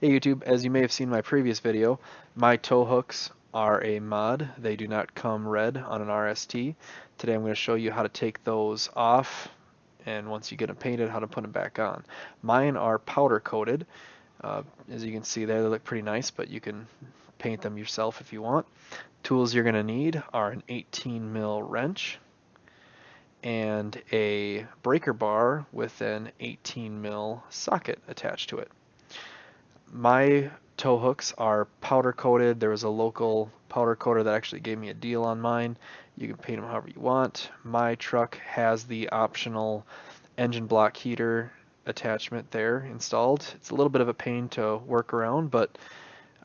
Hey YouTube, as you may have seen in my previous video, my tow hooks are a mod. They do not come red on an RST. Today I'm going to show you how to take those off, and once you get them painted, how to put them back on. Mine are powder coated. As you can see there, they look pretty nice, but you can paint them yourself if you want. Tools you're going to need are an 18 mil wrench and a breaker bar with an 18 mil socket attached to it. My tow hooks are powder coated. There was a local powder coater that actually gave me a deal on mine. You can paint them however you want. My truck has the optional engine block heater attachment there installed. It's a little bit of a pain to work around, but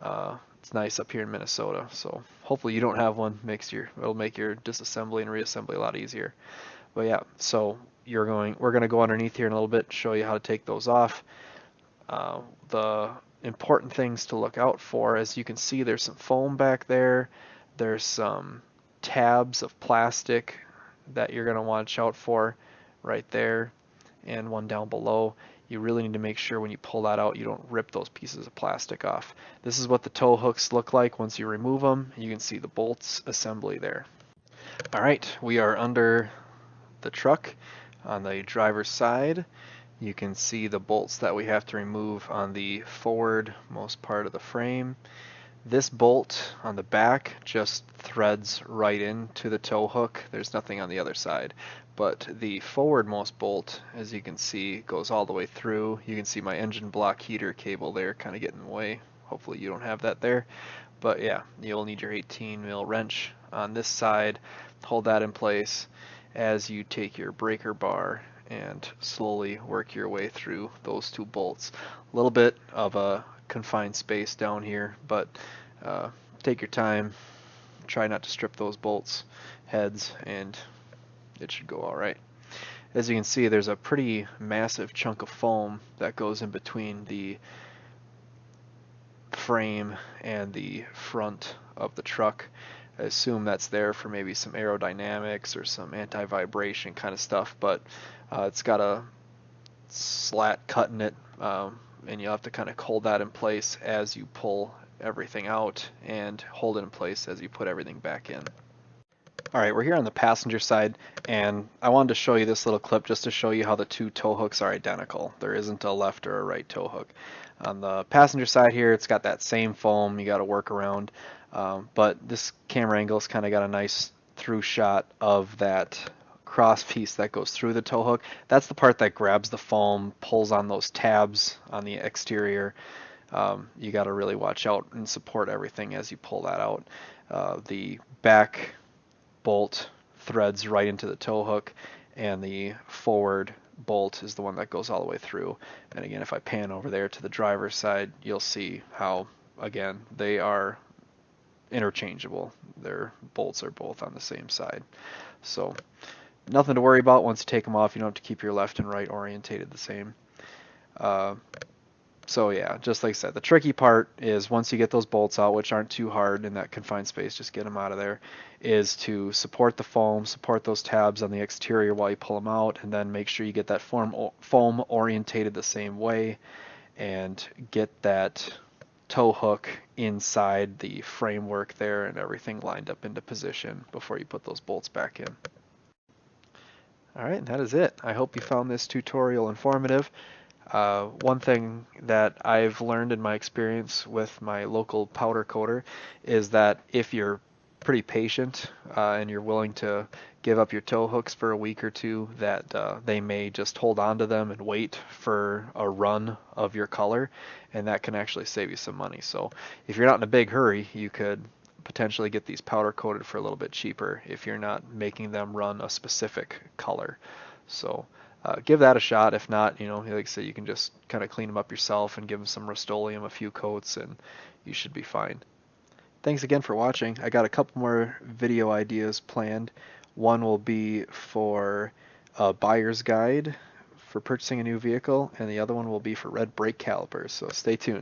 it's nice up here in Minnesota. So hopefully you don't have one. It'll make your disassembly and reassembly a lot easier. But yeah, so we're going to go underneath here in a little bit, show you how to take those off. The important things to look out for, as you can see, there's some foam back there. There's some tabs of plastic that you're going to watch out for right there, and one down below. You really need to make sure when you pull that out you don't rip those pieces of plastic off. This is what the tow hooks look like once you remove them. You can see the bolts assembly there. Alright, we are under the truck on the driver's side. You can see the bolts that we have to remove on the forward most part of the frame. This bolt on the back just threads right into the tow hook. There's nothing on the other side. But the forwardmost bolt, as you can see, goes all the way through. You can see my engine block heater cable there kind of getting in the way. Hopefully you don't have that there. But yeah, you'll need your 18 mil wrench on this side. Hold that in place as you take your breaker bar and slowly work your way through those two bolts. A little bit of a confined space down here, but take your time. Try not to strip those bolts heads, and it should go all right. As you can see, there's a pretty massive chunk of foam that goes in between the frame and the front of the truck. I assume that's there for maybe some aerodynamics or some anti-vibration kind of stuff, but it's got a slat cut in it, and you have to kind of hold that in place as you pull everything out and hold it in place as you put everything back in. Alright, we're here on the passenger side, and I wanted to show you this little clip just to show you how the two tow hooks are identical. There isn't a left or a right tow hook. On the passenger side here, it's got that same foam you got to work around, but this camera angle's kind of got a nice through shot of that cross piece that goes through the tow hook. That's the part that grabs the foam, pulls on those tabs on the exterior. You got to really watch out and support everything as you pull that out. The back bolt threads right into the tow hook, and the forward bolt is the one that goes all the way through. And again, if I pan over there to the driver's side, you'll see how, again, they are interchangeable. Their bolts are both on the same side. So nothing to worry about once you take them off. You don't have to keep your left and right orientated the same. So yeah, just like I said, the tricky part is once you get those bolts out, which aren't too hard in that confined space, just get them out of there, is to support the foam, support those tabs on the exterior while you pull them out, and then make sure you get that foam orientated the same way, and get that tow hook inside the framework there and everything lined up into position before you put those bolts back in. Alright, that is it. I hope you found this tutorial informative. One thing that I've learned in my experience with my local powder coater is that if you're pretty patient and you're willing to give up your tow hooks for a week or two, that they may just hold on to them and wait for a run of your color, and that can actually save you some money. So if you're not in a big hurry, you could potentially get these powder coated for a little bit cheaper if you're not making them run a specific color. So give that a shot. If not, like I said, you can just kind of clean them up yourself and give them some Rust-Oleum, a few coats, and you should be fine. Thanks again for watching. I got a couple more video ideas planned. One will be for a buyer's guide for purchasing a new vehicle, and the other one will be for red brake calipers, so stay tuned.